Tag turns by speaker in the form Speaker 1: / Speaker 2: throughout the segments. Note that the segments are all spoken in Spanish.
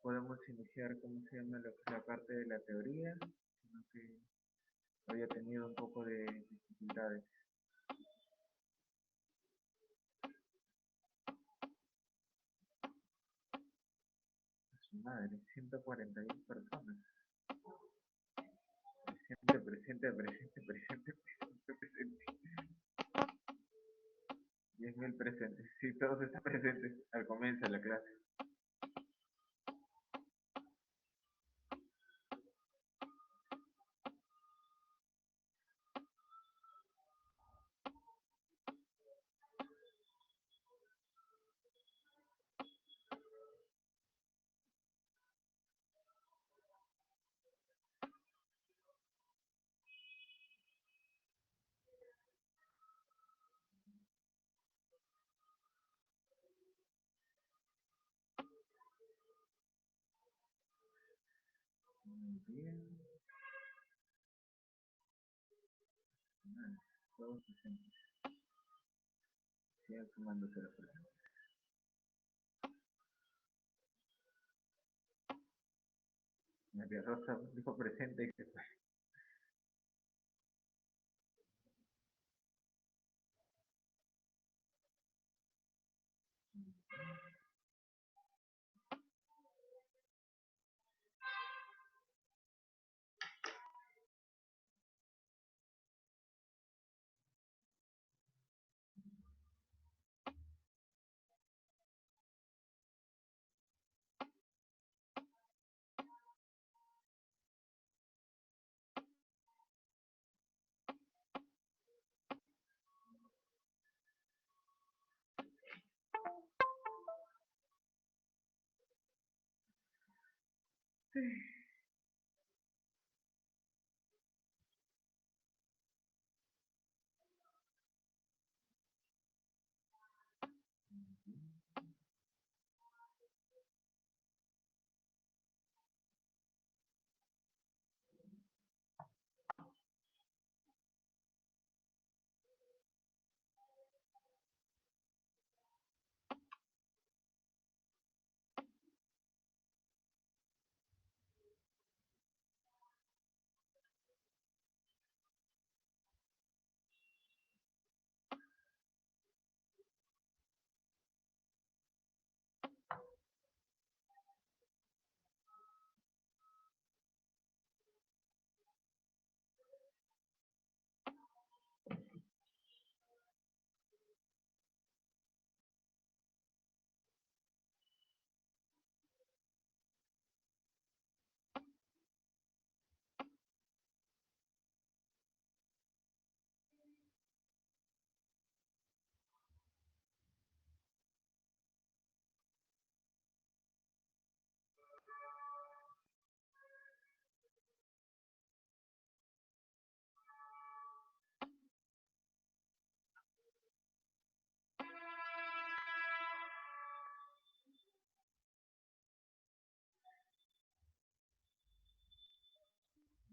Speaker 1: podemos iniciar, ¿cómo se llama? Lo que es la parte de la teoría, sino que había tenido un poco de dificultades. Su madre, 141 personas. Presente, presente, presente, presente, presente, presente. 10.000 presentes. Sí, todos están presentes al comienzo de la clase. Muy bien. Todos presentes. Sigan sumándose la presente. María Rosa dijo presente y se fue. Sí.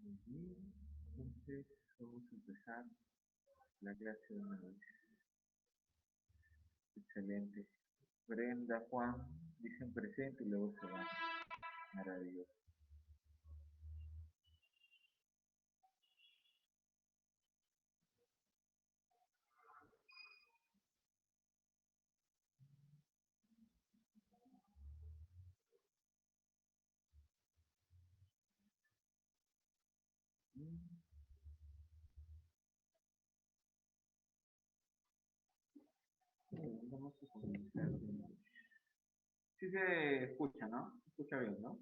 Speaker 1: Muy bien. Entonces, vamos a empezar la clase de una vez. Excelente. Brenda, Juan, dicen presente y luego se van. Maravilloso. Bien, vamos a comenzar. Sí se escucha, ¿no? Se escucha bien, ¿no?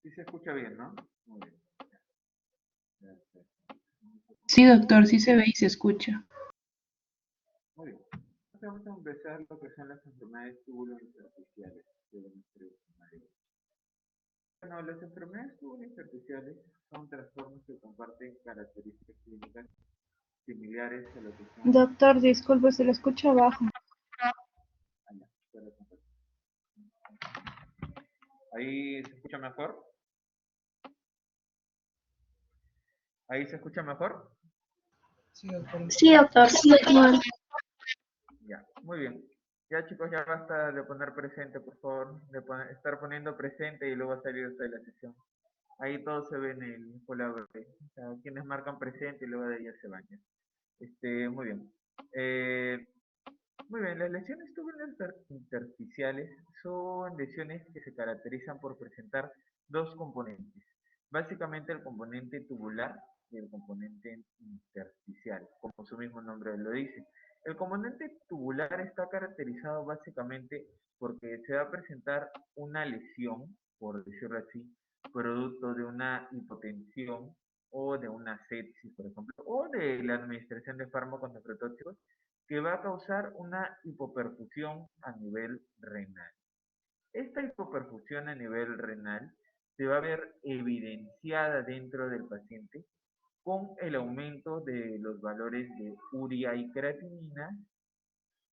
Speaker 1: Sí se escucha bien, ¿no? Muy bien. Perfecto.
Speaker 2: Sí, doctor, sí se ve y se escucha.
Speaker 1: Muy bien. Vamos a empezar lo que son las enfermedades tubulointersticiales de nuestro escenario. Bueno, las enfermedades tubulointersticiales son trastornos que comparten características clínicas similares a lo que son las...
Speaker 2: Doctor, disculpe, se lo escucha bajo.
Speaker 1: Ahí se escucha mejor. ¿Ahí se escucha mejor?
Speaker 2: Sí, doctor. Bueno,
Speaker 1: Ya, muy bien. Ya chicos, ya basta de poner presente, por favor, estar poniendo presente y luego salir de la sesión. Ahí todo se ve en el colabore. O sea, quienes marcan presente y luego de ahí ya se bañan. Muy bien. Eh, Muy bien, las lesiones tubulares intersticiales son lesiones que se caracterizan por presentar dos componentes. Básicamente el componente tubular y el componente intersticial, como su mismo nombre lo dice. El componente tubular está caracterizado básicamente porque se va a presentar una lesión, por decirlo así, producto de una hipotensión o de una sepsis, por ejemplo, o de la administración de fármacos nefrotóxicos que va a causar una hipoperfusión a nivel renal. Esta hipoperfusión a nivel renal se va a ver evidenciada dentro del paciente con el aumento de los valores de urea y creatinina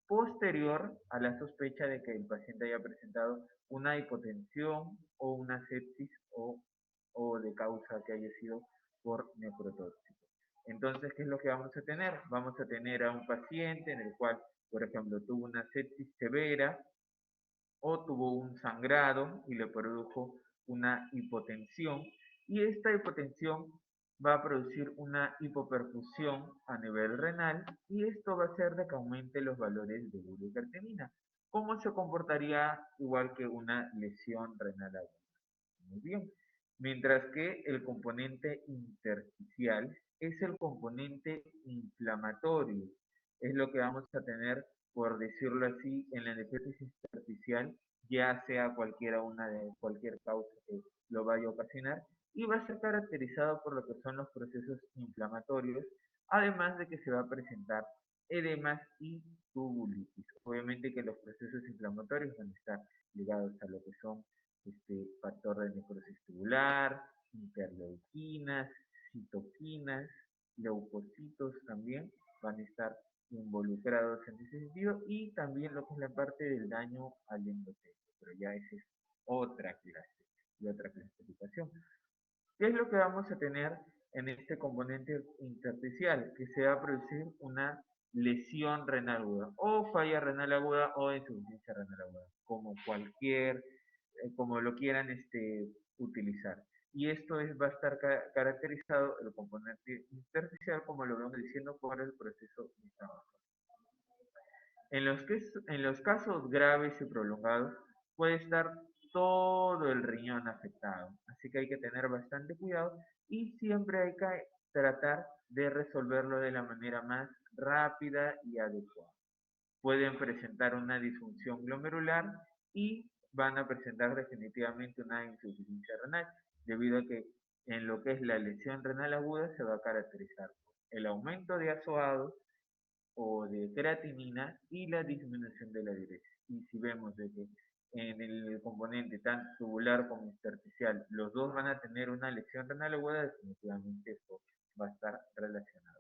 Speaker 1: posterior a la sospecha de que el paciente haya presentado una hipotensión o una sepsis o de causa que haya sido por nefrotóxico. Entonces, ¿qué es lo que vamos a tener? Vamos a tener a un paciente en el cual, por ejemplo, tuvo una sepsis severa o tuvo un sangrado y le produjo una hipotensión y esta hipotensión va a producir una hipoperfusión a nivel renal y esto va a hacer de que aumente los valores de ureocartenina. ¿Cómo se comportaría igual que una lesión renal aguda? Muy bien. Mientras que el componente intersticial es el componente inflamatorio. Es lo que vamos a tener, por decirlo así, en la nefritis intersticial, ya sea cualquier causa que lo vaya a ocasionar, y va a ser caracterizado por lo que son los procesos inflamatorios, además de que se va a presentar edemas y tubulitis. Obviamente que los procesos inflamatorios van a estar ligados a lo que son factor de necrosis tubular, interleuquinas, citoquinas, leucocitos también van a estar involucrados en ese sentido y también lo que es la parte del daño al endotelio, pero ya esa es otra clase y otra clasificación. ¿Qué es lo que vamos a tener en este componente intersticial? Que se va a producir una lesión renal aguda, o falla renal aguda o insuficiencia renal aguda, como lo quieran utilizar. Y esto va a estar caracterizado, el componente intersticial, como lo vemos diciendo, por el proceso inflamatorio. En los casos graves y prolongados puede estar todo el riñón afectado, así que hay que tener bastante cuidado y siempre hay que tratar de resolverlo de la manera más rápida y adecuada. Pueden presentar una disfunción glomerular y van a presentar definitivamente una insuficiencia renal, debido a que en lo que es la lesión renal aguda se va a caracterizar por el aumento de azoados o de creatinina y la disminución de la diuresis. Y si vemos de que en el componente tanto tubular como intersticial, los dos van a tener una lesión renal aguda, definitivamente esto va a estar relacionado.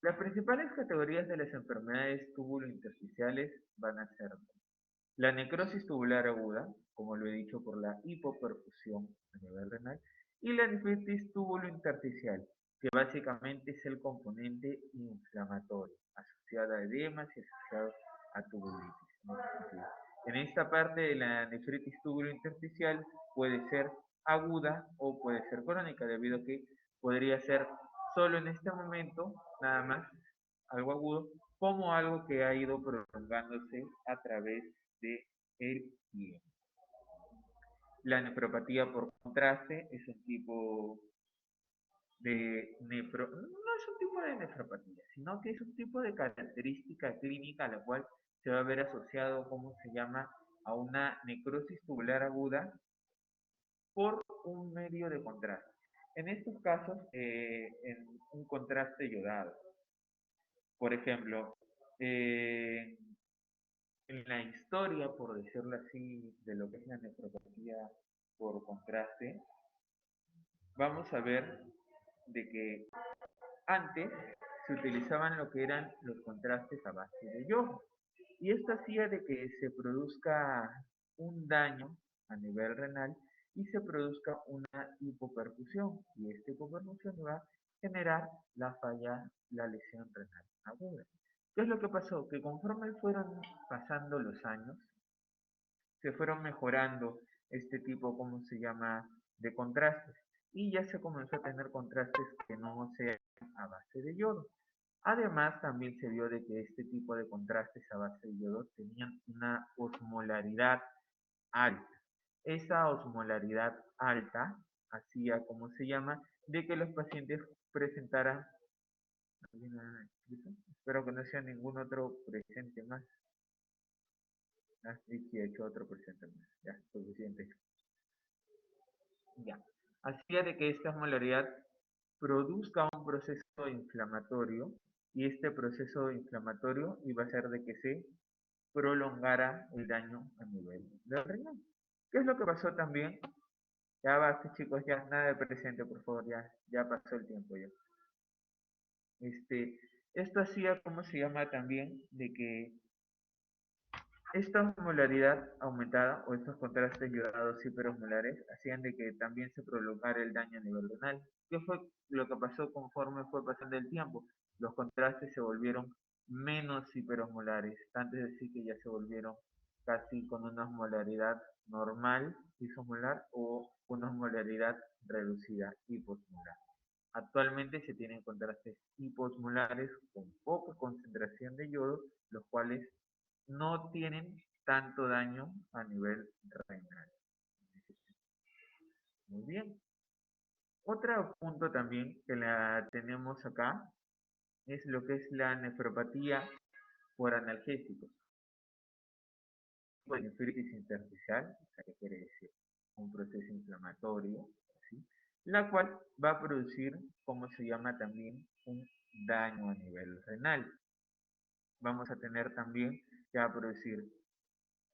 Speaker 1: Las principales categorías de las enfermedades tubulointersticiales van a ser la necrosis tubular aguda, como lo he dicho, por la hipoperfusión a nivel renal, y la nefritis tubulointersticial, que básicamente es el componente inflamatorio, asociado a edemas y asociado a tubulitis. En esta parte de la nefritis tubulointersticial puede ser aguda o puede ser crónica, debido a que podría ser solo en este momento, nada más, algo agudo, como algo que ha ido prolongándose a través de el tiempo. La nefropatía por contraste es un tipo no es un tipo de nefropatía, sino que es un tipo de característica clínica a la cual se va a ver asociado, como se llama, a una necrosis tubular aguda por un medio de contraste. En estos casos, en un contraste yodado. Por ejemplo, en la historia, por decirlo así, de lo que es la nefropatía por contraste, vamos a ver de que antes se utilizaban lo que eran los contrastes a base de yodo. Y esto hacía de que se produzca un daño a nivel renal y se produzca una hipoperfusión. Y esta hipoperfusión va a generar la falla, la lesión renal aguda. ¿Qué es lo que pasó? Que conforme fueron pasando los años, se fueron mejorando este tipo, ¿cómo se llama?, de contrastes. Y ya se comenzó a tener contrastes que no sean a base de yodo. Además, también se vio de que este tipo de contrastes a base de yodo tenían una osmolaridad alta. Esa osmolaridad alta hacía, ¿cómo se llama?, de que los pacientes presentaran, espero que no sea ningún otro presente más. Sí, he hecho otro presente más. Ya, suficiente. Ya. Hacía de que esta osmolaridad produzca un proceso inflamatorio y este proceso inflamatorio iba a hacer de que se prolongara el daño a nivel del riñón. ¿Qué es lo que pasó también? Ya basta, chicos, ya nada de presente, por favor, ya pasó el tiempo ya. Esto hacía, ¿cómo se llama también? De que esta osmolaridad aumentada o estos contrastes yodados hiperosmolares hacían de que también se prolongara el daño a nivel renal. ¿Qué fue lo que pasó conforme fue pasando el tiempo? Los contrastes se volvieron menos hiperosmolares, tanto es decir que ya se volvieron casi con una osmolaridad normal, isosmolar, o una osmolaridad reducida, hiposmolar. Actualmente se tienen contrastes hiposmolares con poca concentración de yodo, los cuales no tienen tanto daño a nivel renal. Muy bien. Otro punto también que la tenemos acá es lo que es la nefropatía por analgésicos. Bueno, nefritis intersticial, ¿qué quiere decir? Un proceso inflamatorio, ¿sí?, la cual va a producir, como se llama también, un daño a nivel renal. Vamos a tener también que va a producir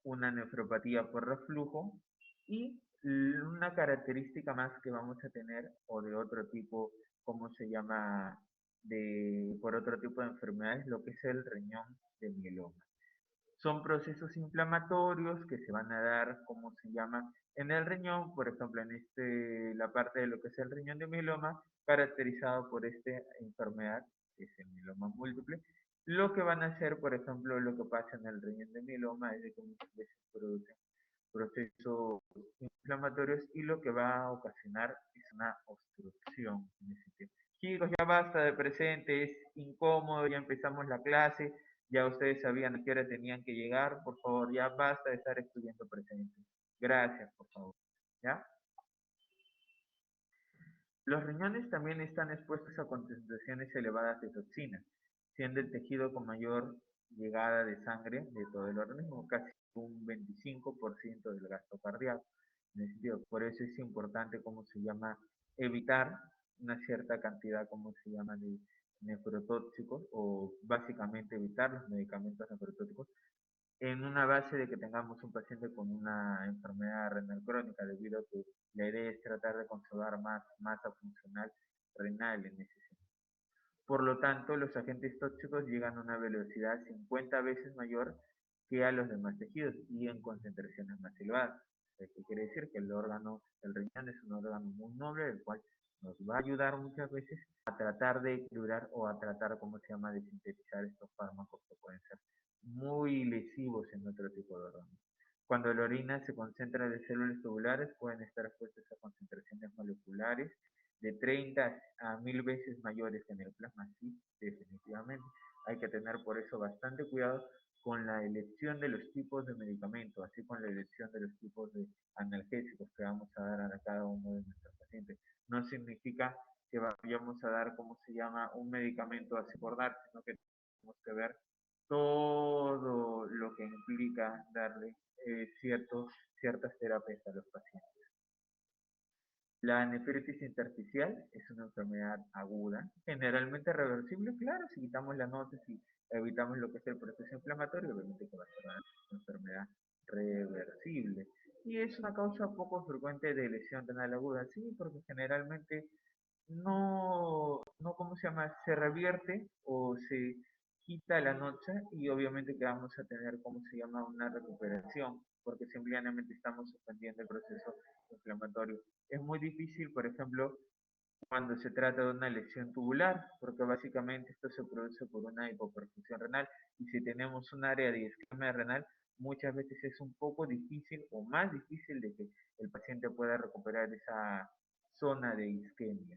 Speaker 1: una nefropatía por reflujo y una característica más que vamos a tener, o de otro tipo, ¿cómo se llama?, por otro tipo de enfermedades, lo que es el riñón de mieloma. Son procesos inflamatorios que se van a dar, ¿cómo se llama?, en el riñón, por ejemplo, en la parte de lo que es el riñón de mieloma, caracterizado por esta enfermedad, que es el mieloma múltiple. Lo que van a hacer, por ejemplo, lo que pasa en el riñón de mieloma es de que muchas veces producen procesos inflamatorios y lo que va a ocasionar es una obstrucción en ese tiempo. Chicos, ya basta de presente, es incómodo, ya empezamos la clase, ya ustedes sabían a qué hora tenían que llegar, por favor, ya basta de estar estudiando presente. Gracias, por favor. ¿Ya? Los riñones también están expuestos a concentraciones elevadas de toxinas, siendo el tejido con mayor llegada de sangre de todo el organismo, casi un 25% del gasto cardíaco. En ese sentido, por eso es importante, ¿cómo se llama?, evitar una cierta cantidad, ¿cómo se llama?, de nefrotóxicos, o básicamente evitar los medicamentos nefrotóxicos en una base de que tengamos un paciente con una enfermedad renal crónica, debido a que la idea es tratar de conservar más masa funcional renal en ese sentido. Por lo tanto, los agentes tóxicos llegan a una velocidad 50 veces mayor que a los demás tejidos y en concentraciones más elevadas. ¿Qué quiere decir? Que el riñón es un órgano muy noble, el cual nos va a ayudar muchas veces a tratar de equilibrar o a tratar, ¿cómo se llama?, de sintetizar estos fármacos que pueden ser muy lesivos en otro tipo de órganos. Cuando la orina se concentra de células tubulares, pueden estar expuestas a concentraciones moleculares de 30 a 1000 veces mayores que en el plasma. Sí, definitivamente. Hay que tener por eso bastante cuidado con la elección de los tipos de medicamentos, así con la elección de los tipos de analgésicos que vamos a dar a cada uno de nuestros pacientes. No significa que vayamos a dar, ¿cómo se llama?, un medicamento así por dar, sino que tenemos que ver todo lo que implica darle ciertas terapias a los pacientes. La nefritis intersticial es una enfermedad aguda, generalmente reversible, claro, si quitamos la notis y evitamos lo que es el proceso inflamatorio, obviamente que va a ser una enfermedad reversible. Y es una causa poco frecuente de lesión renal aguda, sí, porque generalmente no, ¿cómo se llama?, se revierte o se quita la noche y obviamente que vamos a tener, ¿cómo se llama?, una recuperación, porque simplemente estamos suspendiendo el proceso inflamatorio inflamatorio. Es muy difícil, por ejemplo, cuando se trata de una lesión tubular, porque básicamente esto se produce por una hipoperfusión renal y si tenemos un área de isquemia renal, muchas veces es un poco difícil o más difícil de que el paciente pueda recuperar esa zona de isquemia.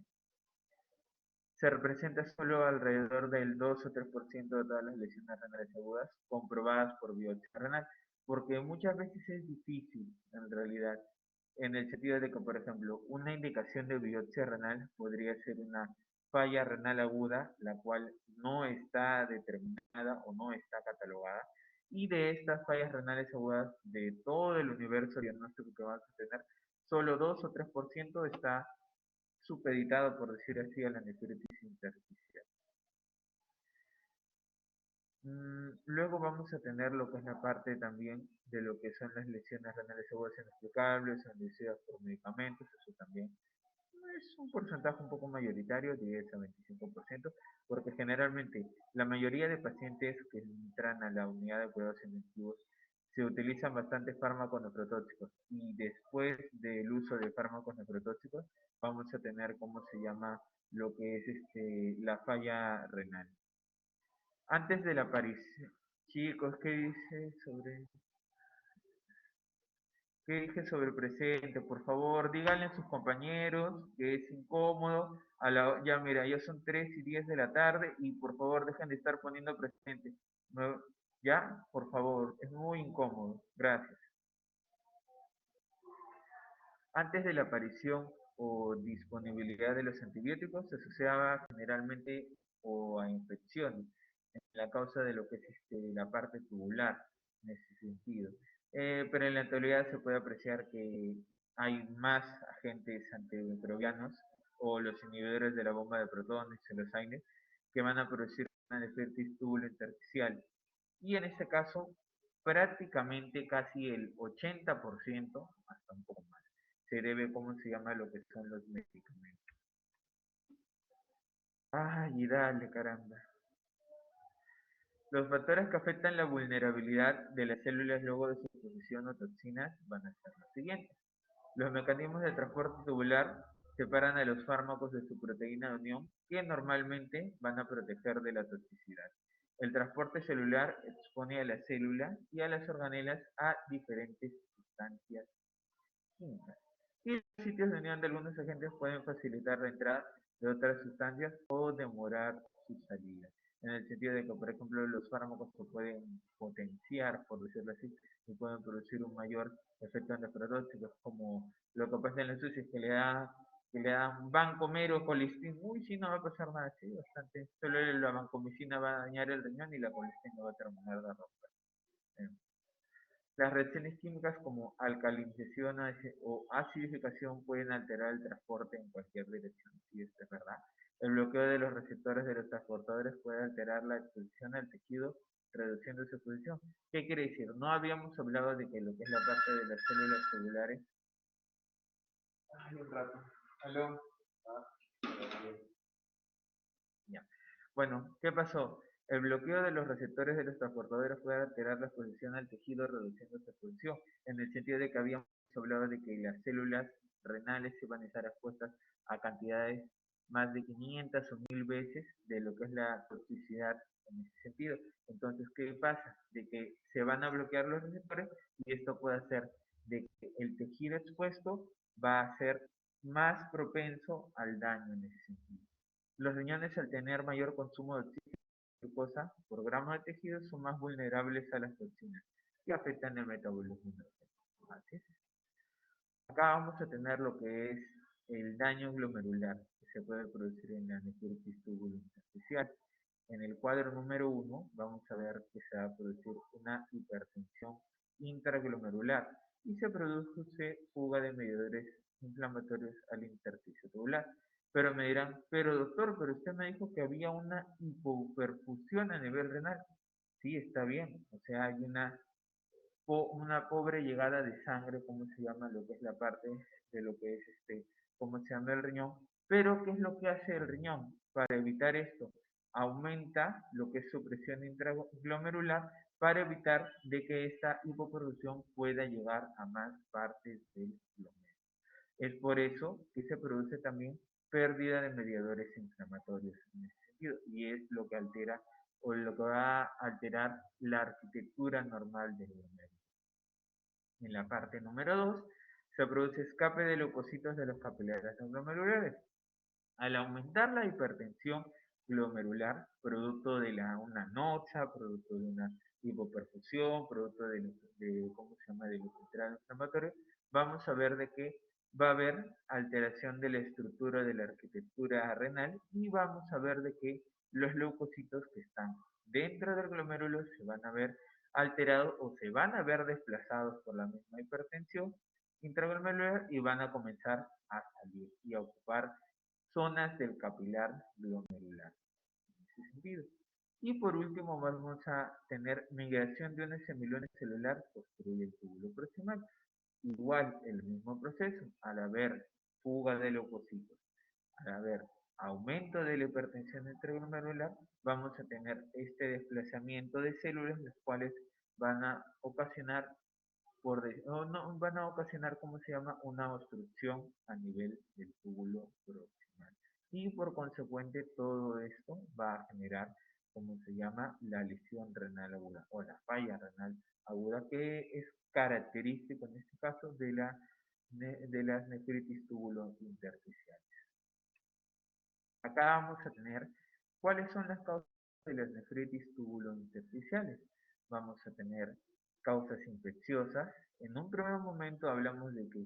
Speaker 1: Se representa solo alrededor del 2 o 3% de todas las lesiones renales agudas comprobadas por biopsia renal, porque muchas veces es difícil en realidad, en el sentido de que, por ejemplo, una indicación de biopsia renal podría ser una falla renal aguda, la cual no está determinada o no está catalogada, y de estas fallas renales agudas, de todo el universo diagnóstico que vamos a tener, solo 2 o 3% está supeditado, por decir así, a la nefritis intersticial. Luego vamos a tener lo que es la parte también de lo que son las lesiones renales agudas inexplicables, inducidas por medicamentos, eso también es un porcentaje un poco mayoritario, 10 a 25%, porque generalmente la mayoría de pacientes que entran a la unidad de cuidados intensivos se utilizan bastantes fármacos nefrotóxicos y después del uso de fármacos nefrotóxicos vamos a tener, ¿cómo se llama? Lo que es la falla renal. Antes de la aparición, chicos, ¿qué dije sobre el presente? Por favor, díganle a sus compañeros que es incómodo. Ya, mira, ya son 3 y 10 de la tarde y por favor dejen de estar poniendo presente. ¿Ya? Por favor, es muy incómodo. Gracias. Antes de la aparición o disponibilidad de los antibióticos se asociaba generalmente o a infecciones, en la causa de lo que es la parte tubular, en ese sentido. Pero en la actualidad se puede apreciar que hay más agentes antimicrobianos o los inhibidores de la bomba de protones en los AINES que van a producir una nefritis tubulointersticial. Y en este caso, prácticamente casi el 80%, hasta un poco más, se debe, ¿cómo se llama? Lo que son los medicamentos. Ay, dale, caramba. Los factores que afectan la vulnerabilidad de las células luego de su exposición a toxinas van a ser los siguientes. Los mecanismos de transporte tubular separan a los fármacos de su proteína de unión que normalmente van a proteger de la toxicidad. El transporte celular expone a la célula y a las organelas a diferentes sustancias químicas. Y los sitios de unión de algunos agentes pueden facilitar la entrada de otras sustancias o demorar su salida. En el sentido de que, por ejemplo, los fármacos se pueden potenciar, por decirlo así, y pueden producir un mayor efecto nefrotóxico, como lo que pasa en los sucios, que le dan vancomero, colistina. Uy, sí, no va a pasar nada, sí, bastante. Solo la vancomicina va a dañar el riñón y la colistina va a terminar de romper. Las reacciones químicas como alcalinización o acidificación pueden alterar el transporte en cualquier dirección, sí, esto es verdad. El bloqueo de los receptores de los transportadores puede alterar la exposición al tejido, reduciendo su exposición. ¿Qué quiere decir? No habíamos hablado de que lo que es la parte de las células celulares. Ay, un rato. ¿Aló? Ya. Bueno, ¿qué pasó? El bloqueo de los receptores de los transportadores puede alterar la exposición al tejido reduciendo su exposición, en el sentido de que habíamos hablado de que las células renales se van a estar expuestas a cantidades más de 500 o 1000 veces de lo que es la toxicidad en ese sentido. Entonces, ¿qué pasa? De que se van a bloquear los receptores y esto puede hacer de que el tejido expuesto va a ser más propenso al daño en ese sentido. Los riñones, al tener mayor consumo de oxígeno y glucosa por gramo de tejido, son más vulnerables a las toxinas y afectan el metabolismo. ¿Así? Acá vamos a tener lo que es el daño glomerular que se puede producir en la nefritis tubulointersticial. En el cuadro número 1 vamos a ver que se va a producir una hipertensión intraglomerular y se produce fuga de mediadores inflamatorios al intersticio tubular. Pero me dirán, pero doctor, pero usted me dijo que había una hipoperfusión a nivel renal. Sí, está bien, o sea, hay una pobre llegada de sangre, como se llama lo que es la parte de lo que es cómo se llama el riñón. Pero, ¿qué es lo que hace el riñón? Para evitar esto, aumenta lo que es su presión intraglomerular para evitar de que esta hipoproducción pueda llegar a más partes del glomérulo. Es por eso que se produce también pérdida de mediadores inflamatorios en ese sentido, y es lo que altera o lo que va a alterar la arquitectura normal del glomérulo. En la parte número 2 se produce escape de leucocitos de los capilares glomerulares. Al aumentar la hipertensión glomerular, producto de una noxa, producto de una hipoperfusión, producto ¿cómo se llama?, del infiltrado inflamatorio, vamos a ver de que va a haber alteración de la estructura de la arquitectura renal y vamos a ver de que los leucocitos que están dentro del glomérulo se van a ver alterados o se van a ver desplazados por la misma hipertensión intraglomerular y van a comenzar a salir y a ocupar zonas del capilar glomerular en ese sentido. Y por último vamos a tener migración de una semiluna celular que obstruye el túbulo proximal. Igual el mismo proceso, al haber fuga de leucocitos, al haber aumento de la hipertensión intraglomerular, vamos a tener este desplazamiento de células, las cuales van a ocasionar van a ocasionar, ¿cómo se llama?, una obstrucción a nivel del túbulo proximal. Y por consecuente todo esto va a generar, ¿cómo se llama?, la lesión renal aguda o la falla renal aguda, que es característico en este caso de las nefritis túbulo intersticiales. Acá vamos a tener cuáles son las causas de las nefritis túbulo intersticiales. Vamos a tener causas infecciosas. En un primer momento hablamos de que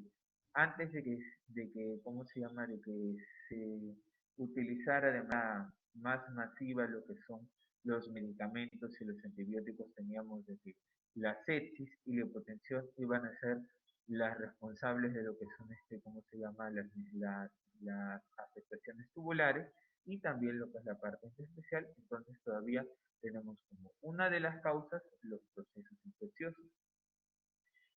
Speaker 1: antes de que ¿cómo se llama?, de que se utilizara de manera más masiva lo que son los medicamentos y los antibióticos, teníamos de que la sepsis y la hipotensión iban a ser las responsables de lo que son ¿cómo se llama?, las afectaciones tubulares y también lo que es la parte especial. Entonces todavía tenemos como una de las causas los procesos infecciosos.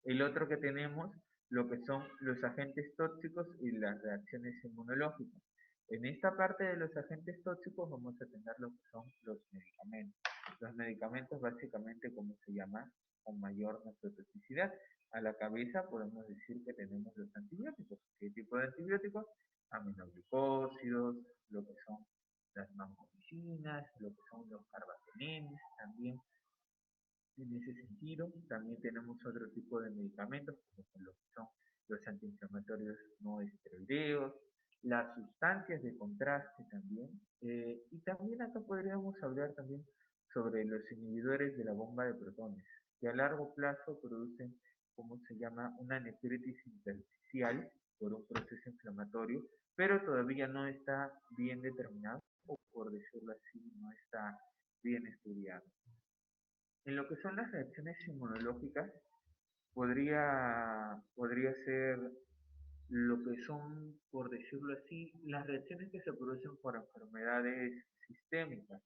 Speaker 1: El otro que tenemos lo que son los agentes tóxicos y las reacciones inmunológicas. En esta parte de los agentes tóxicos vamos a tener lo que son los medicamentos. Los medicamentos básicamente, ¿cómo se llama?, con mayor nefrotoxicidad. A la cabeza podemos decir que tenemos los antibióticos. ¿Qué tipo de antibióticos? Aminoglucósidos, lo que son las vancomicinas, lo que son los carbapenems también. En ese sentido, también tenemos otro tipo de medicamentos, como lo que son los antiinflamatorios no esteroideos, las sustancias de contraste también, y también acá podríamos hablar también sobre los inhibidores de la bomba de protones, que a largo plazo producen, ¿cómo se llama?, una nefritis intersticial por un proceso inflamatorio, pero todavía no está bien determinado, o por decirlo así, no está bien estudiado. En lo que son las reacciones inmunológicas, podría ser lo que son, por decirlo así, las reacciones que se producen por enfermedades sistémicas,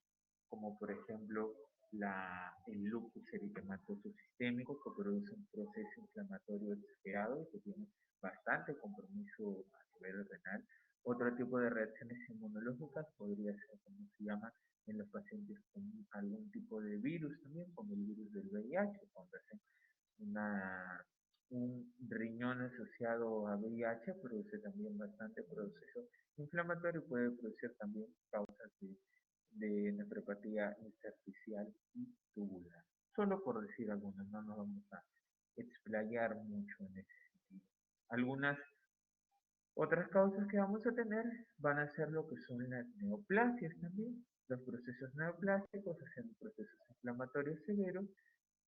Speaker 1: como por ejemplo el lupus eritematoso sistémico, que produce un proceso inflamatorio exagerado y que tiene bastante compromiso a nivel renal. Otro tipo de reacciones inmunológicas podría ser, como se llama, en los pacientes con algún tipo de virus también, como el virus del VIH, cuando hacen un riñón asociado a VIH, produce también bastante proceso inflamatorio y puede producir también causas de nefropatía intersticial y tubular. Solo por decir algunas, no nos vamos a explayar mucho en ese sentido. Algunas otras causas que vamos a tener van a ser lo que son las neoplasias también. Los procesos neoplásicos hacen procesos inflamatorios severos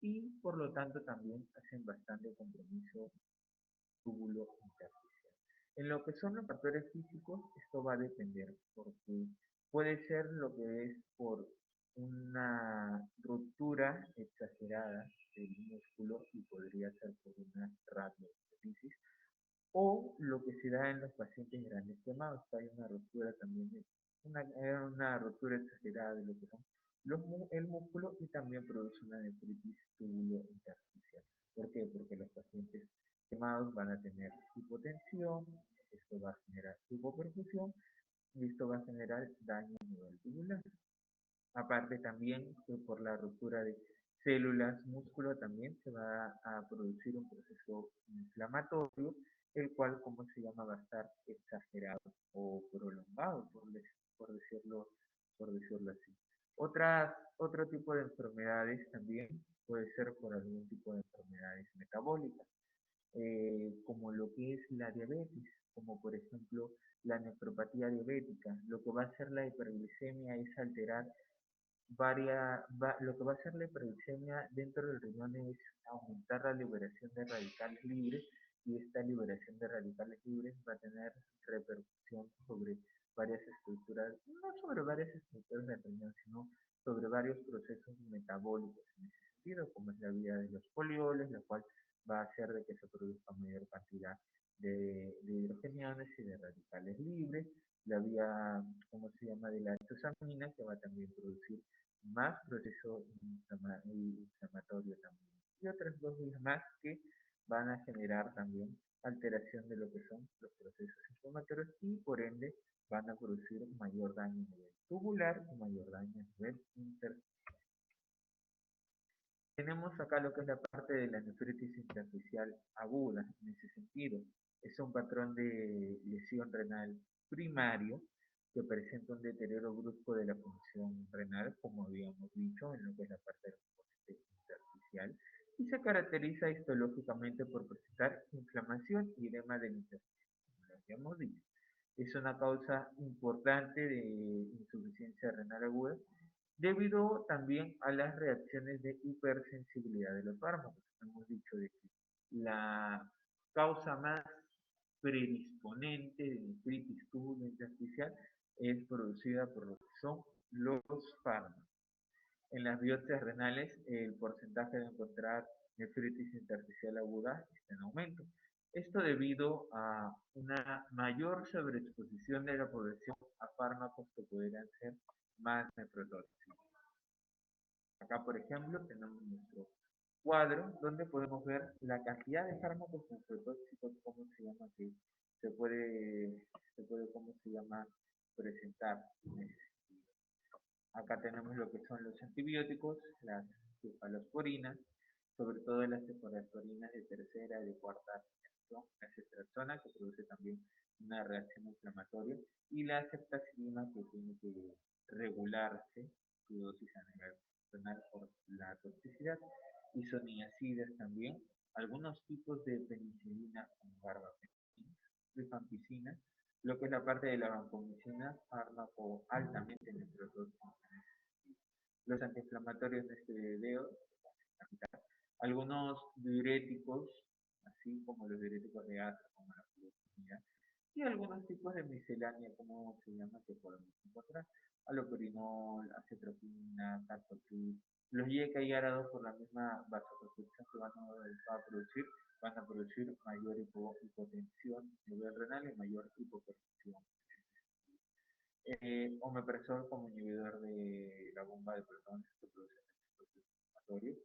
Speaker 1: y por lo tanto también hacen bastante compromiso túbulo intersticial. En lo que son los factores físicos, esto va a depender, porque puede ser lo que es por una ruptura exagerada del músculo y podría ser por una radiocefalitis, o lo que se da en los pacientes grandes quemados, que hay una ruptura también, una ruptura exagerada de lo que son el músculo y también produce una nefritis túbulo intersticial. ¿Por qué? Porque los pacientes quemados van a tener hipotensión, esto va a generar hipoperfusión y esto va a generar daño a nivel tubular. Aparte también que por la ruptura de células músculo también se va a producir un proceso inflamatorio el cual, ¿cómo se llama?, va a estar exagerado o prolongado, por decirlo, por decirlo así. Otro tipo de enfermedades también puede ser por algún tipo de enfermedades metabólicas, como lo que es la diabetes, como por ejemplo la nefropatía diabética. Lo que va a hacer la hiperglicemia es alterar lo que va a hacer la hiperglicemia dentro del riñón es aumentar la liberación de radicales libres, y esta liberación de radicales libres va a tener repercusión sobre varias estructuras, no sobre varias estructuras del riñón, sino sobre varios procesos metabólicos en ese sentido, como es la vía de los polioles, la cual va a hacer de que se produzca mayor cantidad de hidrogeniones y de radicales libres, la vía, ¿cómo se llama?, de la exosamina, que va a también producir más proceso inflamatorio también. Y otras dos vías más que van a generar también alteración de lo que son los procesos inflamatorios, y por ende van a producir mayor daño a nivel tubular y mayor daño a nivel intersticial. Tenemos acá lo que es la parte de la nefritis intersticial aguda, en ese sentido. Es un patrón de lesión renal primario que presenta un deterioro brusco de la función renal, como habíamos dicho, en lo que es la parte del componente intersticial, y se caracteriza histológicamente por presentar inflamación y edema del intestino, como lo habíamos dicho. Es una causa importante de insuficiencia renal aguda, debido también a las reacciones de hipersensibilidad de los fármacos. Hemos dicho de que la causa más predisponente de nefritis tubulointersticial es producida por lo que son los fármacos. En las biopsias renales, el porcentaje de encontrar nefritis intersticial aguda está en aumento. Esto debido a una mayor sobreexposición de la población a fármacos que pudieran ser más nefrotóxicos. Acá, por ejemplo, tenemos nuestro cuadro donde podemos ver la cantidad de fármacos nefrotóxicos, cómo se llama, que cómo se llama, presentar. Acá tenemos lo que son los antibióticos, las cefalosporinas, sobre todo las cefalosporinas de tercera y de cuarta generación, la ceftriaxona, que produce también una reacción inflamatoria, y la ceftazidima, que tiene que regularse su dosis a nivel renal por la toxicidad, isoniacidas también, algunos tipos de penicilina con garbapentina, rifampicina, lo que es la parte de la vancomicina, fármaco altamente nefrotóxico. Los antiinflamatorios de este video, algunos diuréticos, así como los diuréticos de asa, como la fluoxamina, y algunos tipos de miscelánea, como se llama, que podemos encontrar: allopurinol, acetropina, captopril. Los YECA y ARA2, por la misma vasoconstricción que van a producir mayor hipotensión a nivel renal y mayor hipoperfusión. Omeprazol, como inhibidor de la bomba de protones, que produce efectos inflamatorios.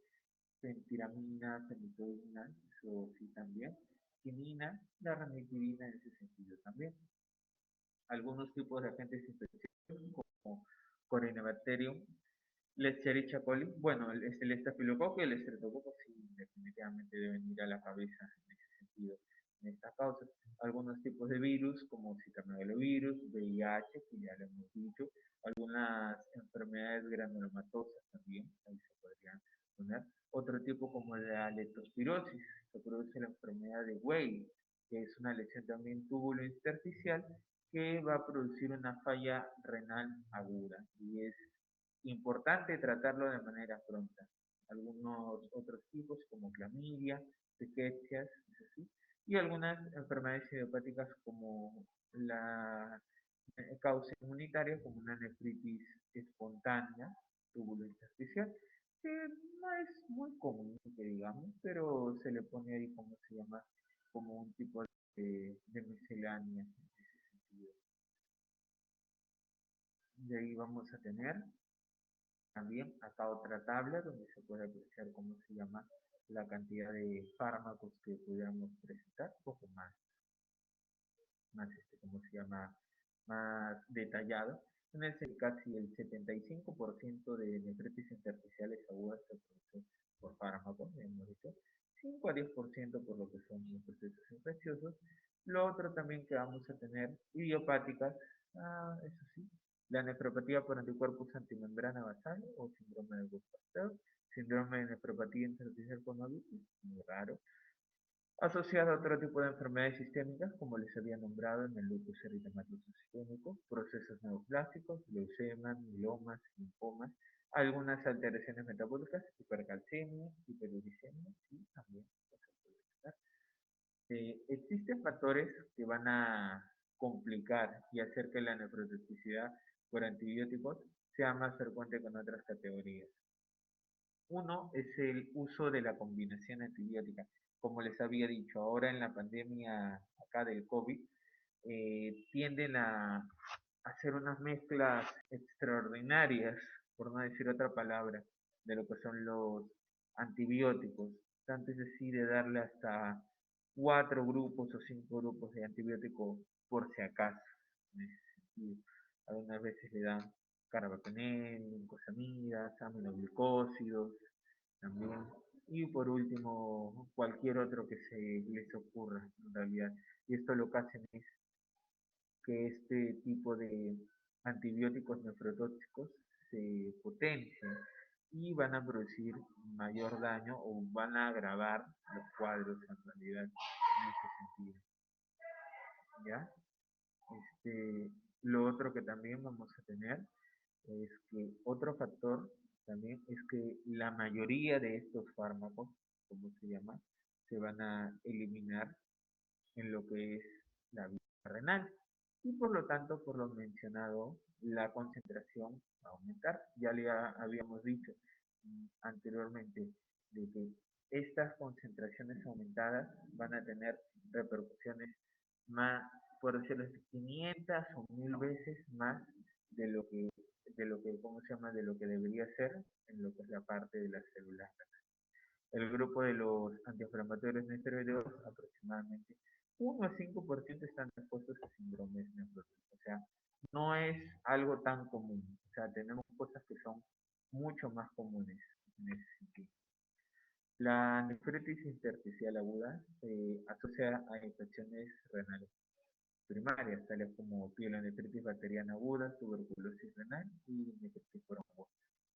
Speaker 1: Fentiramina, fenitoína, eso sí también. Quinina, la ranitidina en ese sentido también. Algunos tipos de agentes infecciosos como Corynebacterium, Escherichia coli, bueno, el estafilococo y el estreptococo sí definitivamente deben ir a la cabeza en ese sentido, en estas causas. Algunos tipos de virus como citomegalovirus, VIH, que ya lo hemos dicho, algunas enfermedades granulomatosas también, ahí se podrían poner. Otro tipo como la leptospirosis, que produce la enfermedad de Weil, que es una lesión también tubulointersticial que va a producir una falla renal aguda, y es importante tratarlo de manera pronta. Algunos otros tipos como clamidia, riquecias, ¿sí?, y algunas enfermedades idiopáticas como la causa inmunitaria, como una nefritis espontánea tubulointersticial, que no es muy común, que digamos, pero se le pone ahí, como se llama, como un tipo de miscelánea en ese sentido. De ahí vamos a tener también acá otra tabla donde se puede apreciar, cómo se llama, la cantidad de fármacos que pudiéramos presentar, un poco cómo se llama, más detallado. En el casi el 75% de nefritis intersticiales agudas se produce por fármacos, hemos dicho. 5 a 10% por lo que son los procesos infecciosos. Lo otro también que vamos a tener idiopáticas, eso sí, la nefropatía por anticuerpos antimembrana basal o síndrome de Busch-Pasteur, síndrome de nefropatía intersticial con ovitis, muy raro, asociado a otro tipo de enfermedades sistémicas, como les había nombrado en el lupus eritematoso sistémico, procesos neoplásicos, leucemia, mielomas, linfomas, algunas alteraciones metabólicas, hipercalcemia, hiperuricemia y también existen factores que van a complicar y hacer que la nefrotoxicidad por antibióticos sea más frecuente con otras categorías. Uno es el uso de la combinación antibiótica. Como les había dicho, ahora en la pandemia acá del COVID, tienden a hacer unas mezclas extraordinarias, por no decir otra palabra, de lo que son los antibióticos. Tanto es decir, de darle hasta 4 grupos o 5 grupos de antibiótico por si acaso. En ese sentido, algunas veces le dan carbapenel, glucosamidas, aminoglucósidos también. Y por último, cualquier otro que se les ocurra en realidad. Y esto lo que hacen es que este tipo de antibióticos nefrotóxicos se potencien y van a producir mayor daño o van a agravar los cuadros en realidad en ese sentido. ¿Ya? Lo otro que también vamos a tener es que otro factor también es que la mayoría de estos fármacos, como se llama, se van a eliminar en lo que es la vía renal y por lo tanto, por lo mencionado, la concentración va a aumentar. Ya le habíamos dicho anteriormente de que estas concentraciones aumentadas van a tener repercusiones más, por decirlo así, 500 o 1000 veces más de lo que, ¿cómo se llama? De lo que debería ser en lo que es la parte de las células. El grupo de los antiinflamatorios no esteroideos, aproximadamente 1 a 5% están expuestos a síndromes nefróticos. O sea, no es algo tan común. O sea, tenemos cosas que son mucho más comunes en ese sentido. La nefritis intersticial aguda se asocia a infecciones renales primarias, tales como pielonefritis bacteriana aguda, tuberculosis renal y nefritis por hongo.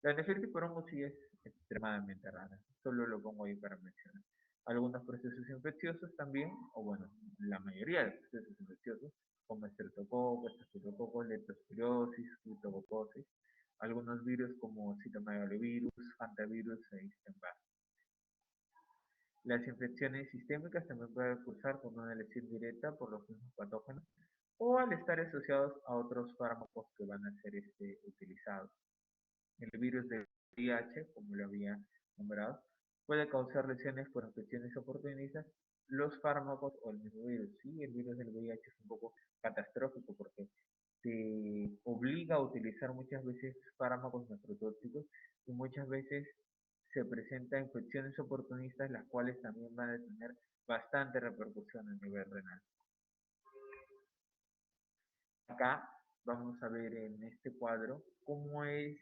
Speaker 1: La nefritis por hongo sí es extremadamente rara, solo lo pongo ahí para mencionar. Algunos procesos infecciosos también, o bueno, la mayoría de procesos infecciosos, como estreptococos, estafilococos, leptospirosis, criptococosis, algunos virus como citomegalovirus, hantavirus e Epstein-Barr. Las infecciones sistémicas también pueden cursar con una lesión directa por los mismos patógenos o al estar asociados a otros fármacos que van a ser utilizados. El virus del VIH, como lo había nombrado, puede causar lesiones por infecciones oportunistas, los fármacos o el mismo virus. Sí, el virus del VIH es un poco catastrófico porque te obliga a utilizar muchas veces fármacos nefrotóxicos y muchas veces se presentan infecciones oportunistas, las cuales también van a tener bastante repercusión a nivel renal. Acá vamos a ver en este cuadro cómo es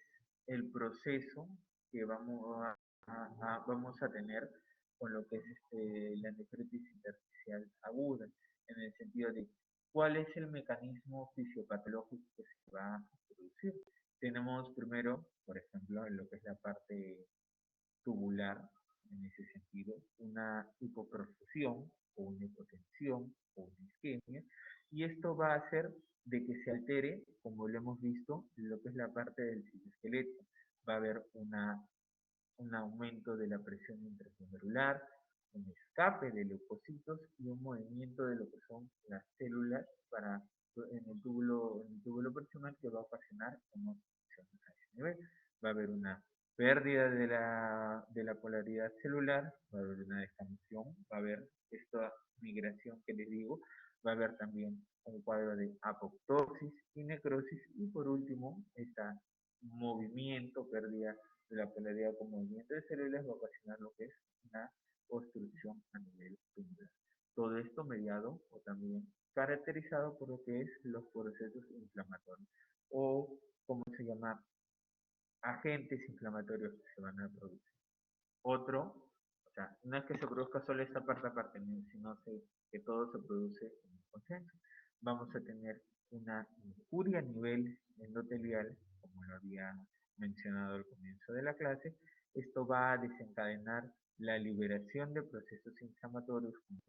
Speaker 1: el proceso que vamos a tener con lo que es la nefritis intersticial aguda, en el sentido de cuál es el mecanismo fisiopatológico que se va a producir. Tenemos primero, por ejemplo, en lo que es la parte tubular, en ese sentido, una hipoperfusión o una hipotensión o una isquemia, y esto va a hacer de que se altere, como lo hemos visto, lo que es la parte del citoesqueleto. Va a haber un aumento de la presión intraglomerular, un escape de leucocitos y un movimiento de lo que son las células en el túbulo proximal que va a ocasionar una función a ese nivel. Va a haber una pérdida de la polaridad celular, va a haber una descamación, va a haber esta migración que les digo, va a haber también un cuadro de apoptosis y necrosis y por último, este movimiento, pérdida de la polaridad con movimiento de células va a ocasionar lo que es una obstrucción a nivel tubular. Todo esto mediado o también caracterizado por lo que es los procesos inflamatorios o como se llama agentes inflamatorios que se van a producir. Otro O sea, no es que se produzca solo esta parte aparte, sino que todo se produce en consenso. Vamos a tener una injuria a nivel endotelial, como lo había mencionado al comienzo de la clase. Esto va a desencadenar la liberación de procesos inflamatorios como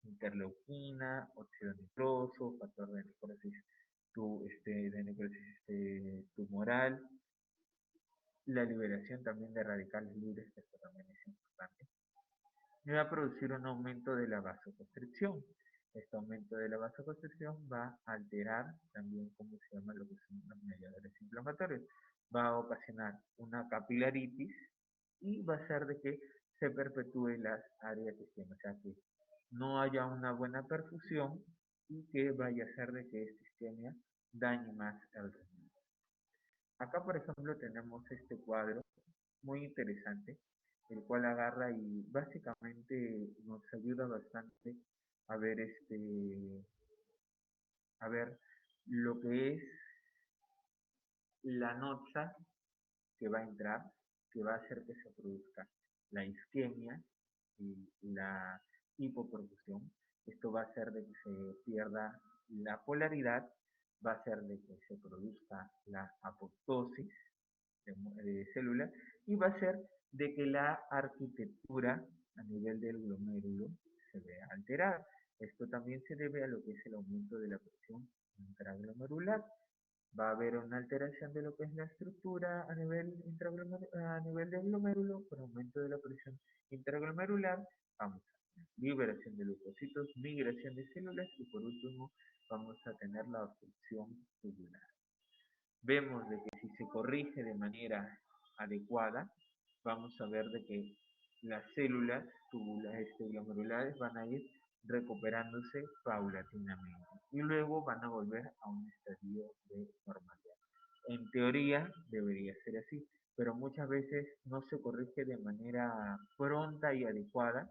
Speaker 1: interleuquina, óxido nitroso, factor de necrosis, tumoral, la liberación también de radicales libres, que esto también es importante, y va a producir un aumento de la vasoconstricción. Este aumento de la vasoconstricción va a alterar también, ¿cómo se llama?, lo que son los mediadores inflamatorios. Va a ocasionar una capilaritis y va a hacer de que se perpetúe las áreas de isquemia, o sea que no haya una buena perfusión y que vaya a hacer de que esta isquemia dañe más el riñón. Acá, por ejemplo, tenemos este cuadro muy interesante, el cual agarra y básicamente nos ayuda bastante a ver lo que es la noxa que va a entrar, que va a hacer que se produzca la isquemia y la hipoperfusión. Esto va a hacer de que se pierda la polaridad, va a hacer de que se produzca la apoptosis de células y va a hacer de que la arquitectura a nivel del glomérulo se vea alterada. Esto también se debe a lo que es el aumento de la presión intraglomerular. Va a haber una alteración de lo que es la estructura a nivel del glomérulo por aumento de la presión intraglomerular. Vamos a tener liberación de leucocitos, migración de células y por último vamos a tener la obstrucción tubular. Vemos de que si se corrige de manera adecuada, vamos a ver de que las células glomerulares van a ir recuperándose paulatinamente y luego van a volver a un estadio de normalidad. En teoría debería ser así, pero muchas veces no se corrige de manera pronta y adecuada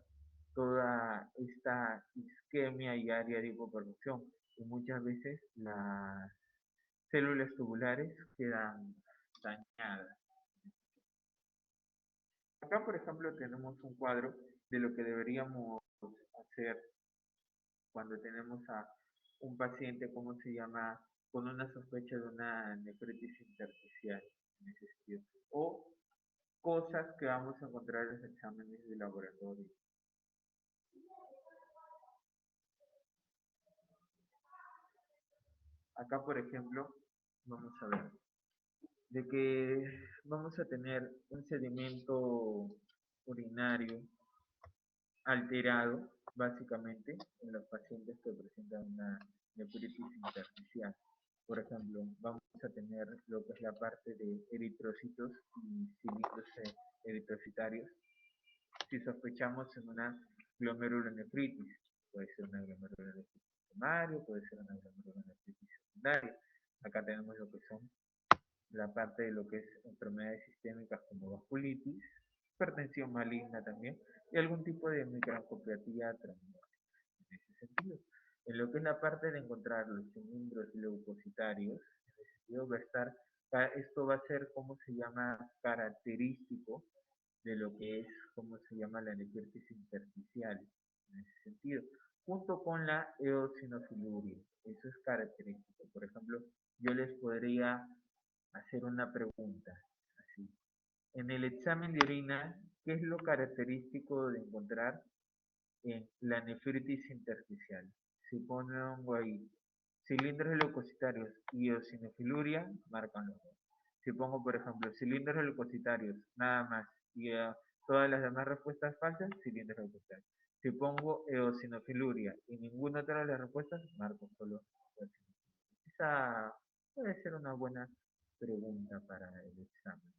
Speaker 1: toda esta isquemia y área de hipoperfusión y muchas veces las células tubulares quedan dañadas. Acá, por ejemplo, tenemos un cuadro de lo que deberíamos hacer cuando tenemos a un paciente, ¿cómo se llama?, con una sospecha de una nefritis intersticial, en ese sentido. O cosas que vamos a encontrar en los exámenes de laboratorio. Acá, por ejemplo, vamos a ver de que vamos a tener un sedimento urinario alterado, básicamente, en los pacientes que presentan una nefritis intersticial. Por ejemplo, vamos a tener lo que es la parte de eritrocitos y cilindros eritrocitarios. Si sospechamos en una glomerulonefritis, puede ser una glomerulonefritis primaria, puede ser una glomerulonefritis secundaria. Acá tenemos lo que son la parte de lo que es enfermedades sistémicas como vasculitis, hipertensión maligna también, y algún tipo de microangiopatía traumática. En ese sentido, en lo que es la parte de encontrar los cilindros leucocitarios, en ese sentido va a estar, esto va a ser, ¿cómo se llama?, característico de lo que es, ¿cómo se llama?, la nefritis intersticial, en ese sentido, junto con la eosinofiluria. Eso es característico. Por ejemplo, yo les podría hacer una pregunta, así. En el examen de orina, ¿qué es lo característico de encontrar en la nefritis intersticial? Si pongo ahí cilindros leucocitarios y eosinofiluria, marcan los dos. Si pongo, por ejemplo, cilindros leucocitarios, nada más, y todas las demás respuestas falsas, cilindros leucocitarios. Si pongo eosinofiluria y ninguna otra de las respuestas, marco solo eosinofiluria. Esa puede ser una buena pregunta para el examen.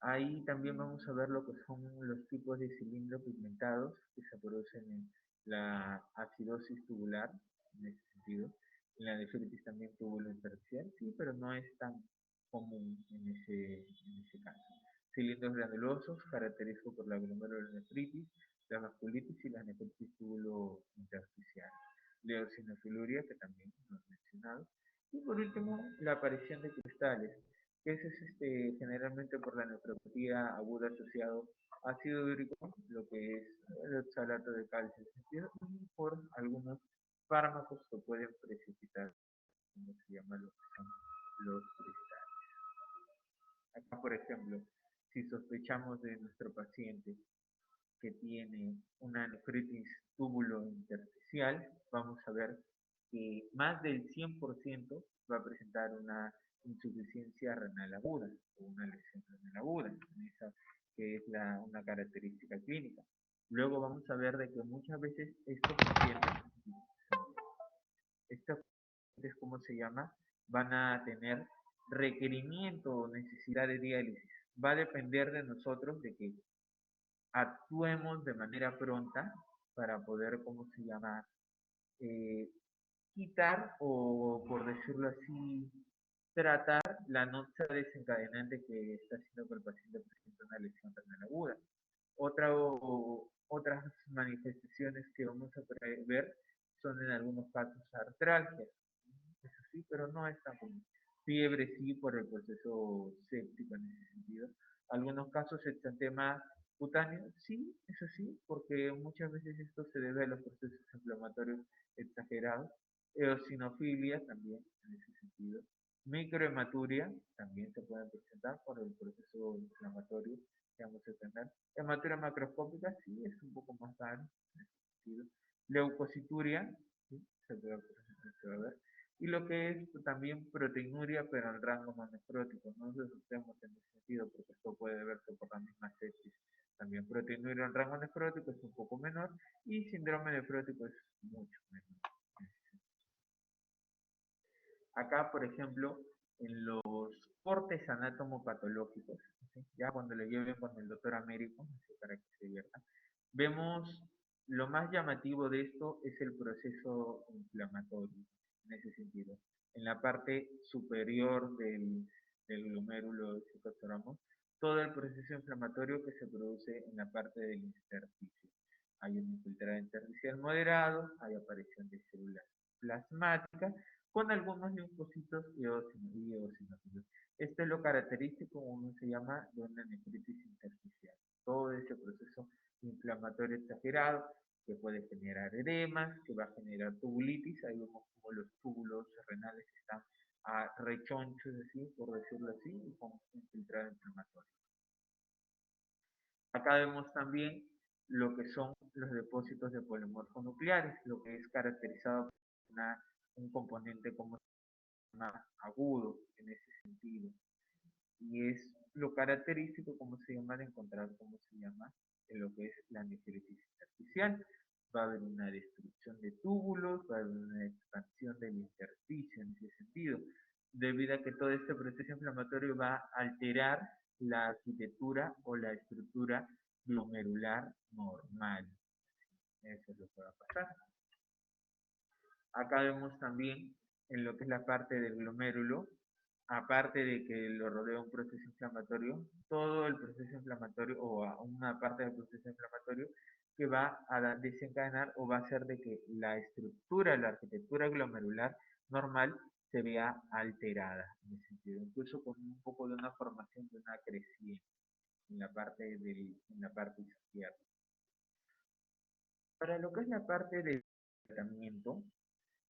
Speaker 1: Ahí también vamos a ver lo que son los tipos de cilindros pigmentados que se producen en la acidosis tubular, en ese sentido. En la nefritis también tubulointersticial, sí, pero no es tan común en ese caso. Cilindros granulosos, característicos por la glomerulonefritis, la vasculitis y la nefritis tubulointersticial. La eosinofiluria, que también lo he mencionado. Y por último, la aparición de cristales. que es generalmente por la nefropatía aguda asociado a ácido úrico, lo que es el oxalato de calcio, y por algunos fármacos que pueden precipitar, como se llama lo que son los cristales. Acá, por ejemplo, si sospechamos de nuestro paciente que tiene una nefritis túbulo intersticial, vamos a ver que más del 100% va a presentar una insuficiencia renal aguda o una lesión renal aguda, esa que es una característica clínica. Luego vamos a ver de que muchas veces estos pacientes, ¿cómo se llama? Van a tener requerimiento o necesidad de diálisis. Va a depender de nosotros de que actuemos de manera pronta para poder, ¿cómo se llama? Eh, quitar o, por decirlo así, tratar la nota desencadenante que está haciendo que el paciente presente una lesión renal aguda. Otras manifestaciones que vamos a ver son en algunos casos artralgias, eso sí, pero no es tan común. Fiebre sí por el proceso séptico en ese sentido. Algunos casos exantema cutáneo, sí, eso sí, porque muchas veces esto se debe a los procesos inflamatorios exagerados. Eosinofilia también en ese sentido. Microhematuria también se pueden presentar por el proceso inflamatorio que vamos a tener. Hematuria macroscópica sí es un poco más raro en ese sentido. Leucocituria, sí, se va a ver. Y lo que es también proteinuria, pero en rango no nefrótico. No nos asustemos en ese sentido, porque esto puede verse por la misma sepsis. También proteinuria en rango nefrótico es un poco menor y síndrome nefrótico es mucho menor. Acá, por ejemplo, en los cortes anatomopatológicos, ¿sí? Ya cuando le lleven con el doctor Américo, para que se divierta, vemos lo más llamativo de esto es el proceso inflamatorio, en ese sentido. En la parte superior del glomérulo de citocromo, todo el proceso inflamatorio que se produce en la parte del intersticio. Hay un infiltrado intersticial moderado, hay aparición de células plasmáticas, con algunos linfocitos y eosinófilos. Esto es lo característico, como se llama, de una nefritis intersticial. Todo ese proceso inflamatorio exagerado que puede generar edemas, que va a generar tubulitis, ahí vemos como los túbulos renales están a rechonchos, así, por decirlo así, y con infiltrado inflamatorio. Acá vemos también lo que son los depósitos de polimorfos nucleares, lo que es caracterizado por un componente como más agudo en ese sentido. Y es lo característico, como se llama, de encontrar, como se llama, en lo que es la nefritis intersticial. Va a haber una destrucción de túbulos, va a haber una expansión del intersticio en ese sentido, debido a que todo este proceso inflamatorio va a alterar la arquitectura o la estructura glomerular normal. Eso es lo que va a pasar. Acá vemos también en lo que es la parte del glomérulo, aparte de que lo rodea un proceso inflamatorio, todo el proceso inflamatorio o una parte del proceso inflamatorio que va a desencadenar o va a hacer de que la estructura, la arquitectura glomerular normal se vea alterada, en ese sentido, incluso con un poco de una formación de una creciente en la parte izquierda. Para lo que es la parte del tratamiento,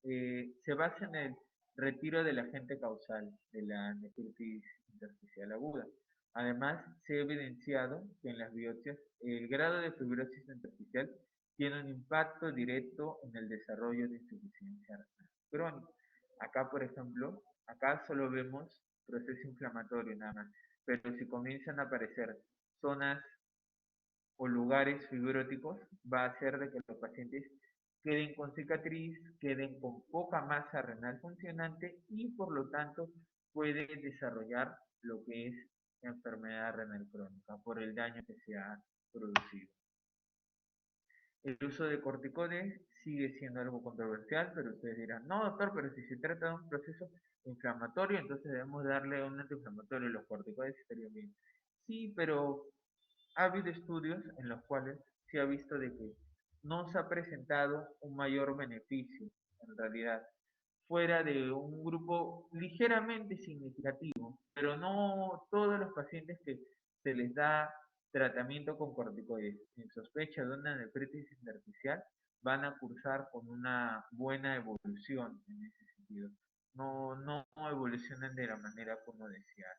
Speaker 1: se basa en el retiro del agente causal de la nefritis intersticial aguda. Además, se ha evidenciado que en las biopsias el grado de fibrosis intersticial tiene un impacto directo en el desarrollo de insuficiencia renal crónica. Acá, por ejemplo, acá solo vemos proceso inflamatorio nada más, pero si comienzan a aparecer zonas o lugares fibróticos, va a hacer de que los pacientes queden con cicatriz, queden con poca masa renal funcionante y por lo tanto puede desarrollar lo que es enfermedad renal crónica por el daño que se ha producido. El uso de corticoides sigue siendo algo controversial, pero ustedes dirán, no doctor, pero si se trata de un proceso inflamatorio, entonces debemos darle un antiinflamatorio, los corticoides estarían bien. Sí, pero ha habido estudios en los cuales se ha visto de que no se ha presentado un mayor beneficio, en realidad, fuera de un grupo ligeramente significativo, pero no todos los pacientes que se les da tratamiento con corticoides en sospecha de una nefritis intersticial van a cursar con una buena evolución en ese sentido. No evolucionan de la manera como desear.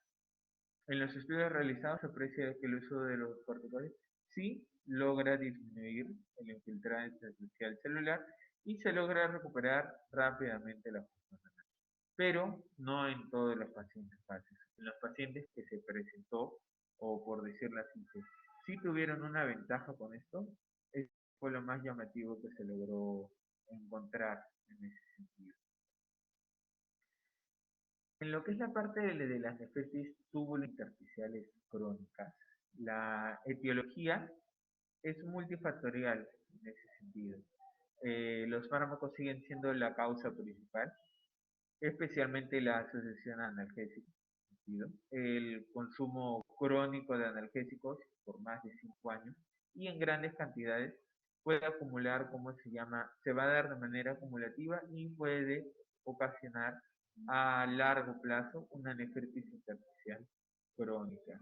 Speaker 1: En los estudios realizados se aprecia que el uso de los corticoides sí logra disminuir el infiltrado intersticial celular y se logra recuperar rápidamente la función renal, pero no en todos los pacientes fáciles. En los pacientes que se presentó, o por decirlo así, que sí tuvieron una ventaja con esto, fue lo más llamativo que se logró encontrar en ese sentido. En lo que es la parte de las nefritis túbulo-intersticiales crónicas, la etiología es multifactorial en ese sentido. Los fármacos siguen siendo la causa principal, especialmente la asociación analgésica. El consumo crónico de analgésicos por más de 5 años y en grandes cantidades puede acumular, como se llama, se va a dar de manera acumulativa y puede ocasionar a largo plazo una nefritis intersticial crónica.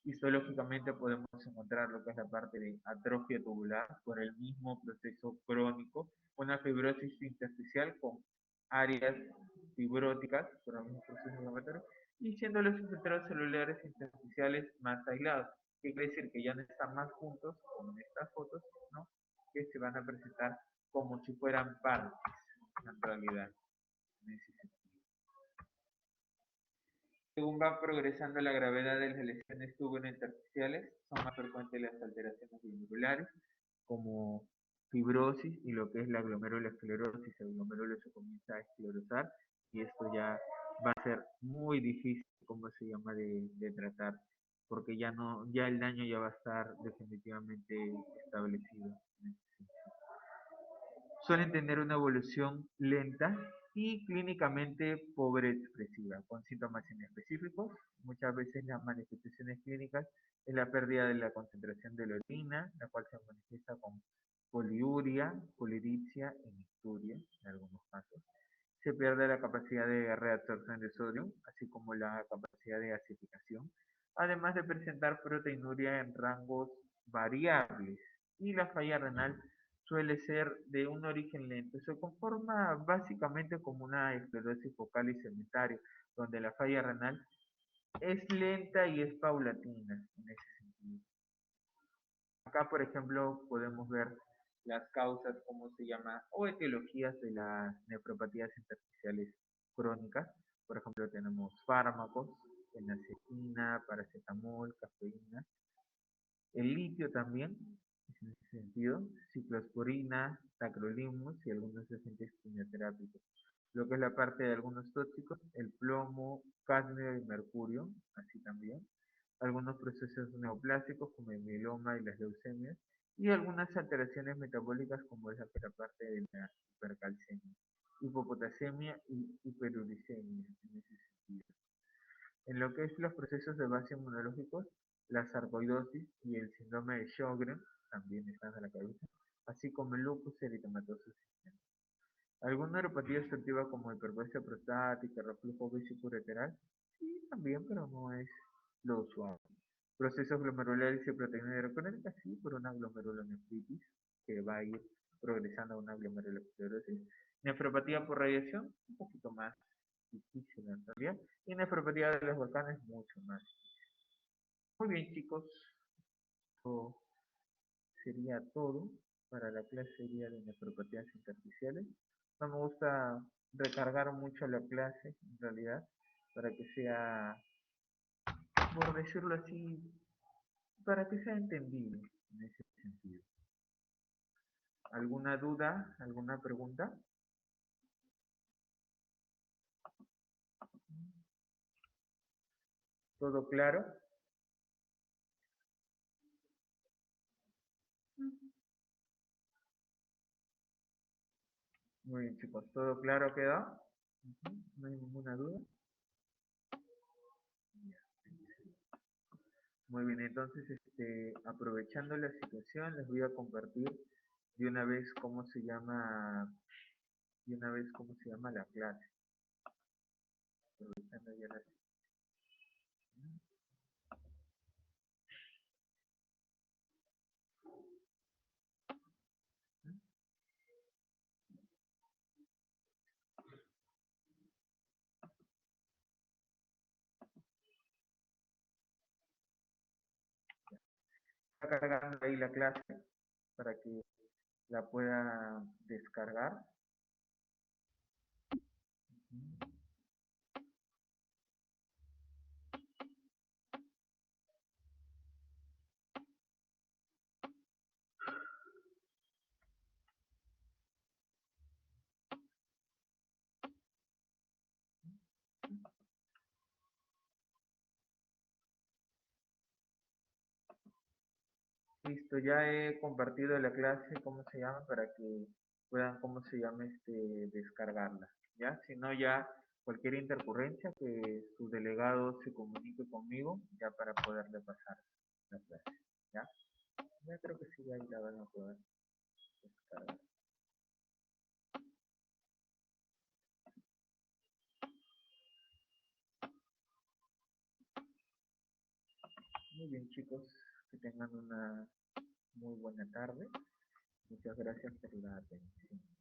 Speaker 1: Histológicamente podemos encontrar lo que es la parte de atrofia tubular por el mismo proceso crónico, una fibrosis intersticial con áreas fibróticas por el mismo proceso inflamatorio, y siendo los infiltrados celulares intersticiales más aislados, que quiere decir que ya no están más juntos, como en estas fotos, ¿no? Que se van a presentar como si fueran partes, en realidad. Según va progresando la gravedad de las lesiones tubulointersticiales, son más frecuentes las alteraciones glomerulares, como fibrosis y lo que es la glomerulosclerosis. El glomerulo se comienza a esclerosar y esto ya va a ser muy difícil, como se llama, de tratar, porque ya el daño ya va a estar definitivamente establecido. Suelen tener una evolución lenta y clínicamente pobre expresiva, con síntomas inespecíficos. Muchas veces las manifestaciones clínicas es la pérdida de la concentración de la orina, la cual se manifiesta con poliuria, polidipsia y mixturia en algunos casos. Se pierde la capacidad de reabsorción de sodio, así como la capacidad de acidificación, además de presentar proteinuria en rangos variables. Y la falla renal suele ser de un origen lento. Se conforma básicamente como una esclerosis focal y sedentaria, donde la falla renal es lenta y es paulatina en ese sentido. Acá, por ejemplo, podemos ver las causas, ¿cómo se llama? O etiologías de las nefropatías intersticiales crónicas. Por ejemplo, tenemos fármacos, fenacetina, paracetamol, cafeína, el litio también, en ese sentido, ciclosporina, tacrolimus y algunos agentes quimioterápicos. Lo que es la parte de algunos tóxicos, el plomo, cadmio y mercurio, así también. Algunos procesos neoplásicos como el mieloma y las leucemias, y algunas alteraciones metabólicas como es la parte de la hipercalcemia, hipopotasemia y hiperuricemia en ese sentido. En lo que es los procesos de base inmunológicos, la sarcoidosis y el síndrome de Sjögren también están a la cabeza, así como el lupus eritematoso sistémico. Alguna neuropatía obstructiva como hiperplasia prostática, reflujo vesicoureteral, sí, también, pero no es lo usual. Procesos glomerulares y proteína hidrocronética, sí, por una glomerulonefritis, que va a ir progresando a una glomerulosclerosis. Nefropatía por radiación, un poquito más difícil en realidad. Y nefropatía de los volcanes, mucho más. Muy bien, chicos. Esto sería todo para la clase de nefropatías intersticiales. No me gusta recargar mucho la clase, en realidad, para que sea, por decirlo así, para que sea entendible en ese sentido. ¿Alguna duda? ¿Alguna pregunta? ¿Todo claro? Muy bien, chicos. ¿Todo claro quedó? ¿No hay ninguna duda? Muy bien, entonces aprovechando la situación, les voy a compartir de una vez cómo se llama de una vez cómo se llama la clase. Aprovechando ya la... Está cargando ahí la clase para que la pueda descargar. Listo, ya he compartido la clase, ¿cómo se llama? Para que puedan, ¿cómo se llama? Descargarla, ¿ya? Si no, ya cualquier intercurrencia que su delegado se comunique conmigo, ya para poderle pasar la clase, ¿ya? Ya creo que sí, ahí la van a poder descargar. Muy bien, chicos, que tengan una muy buena tarde. Muchas gracias por la atención.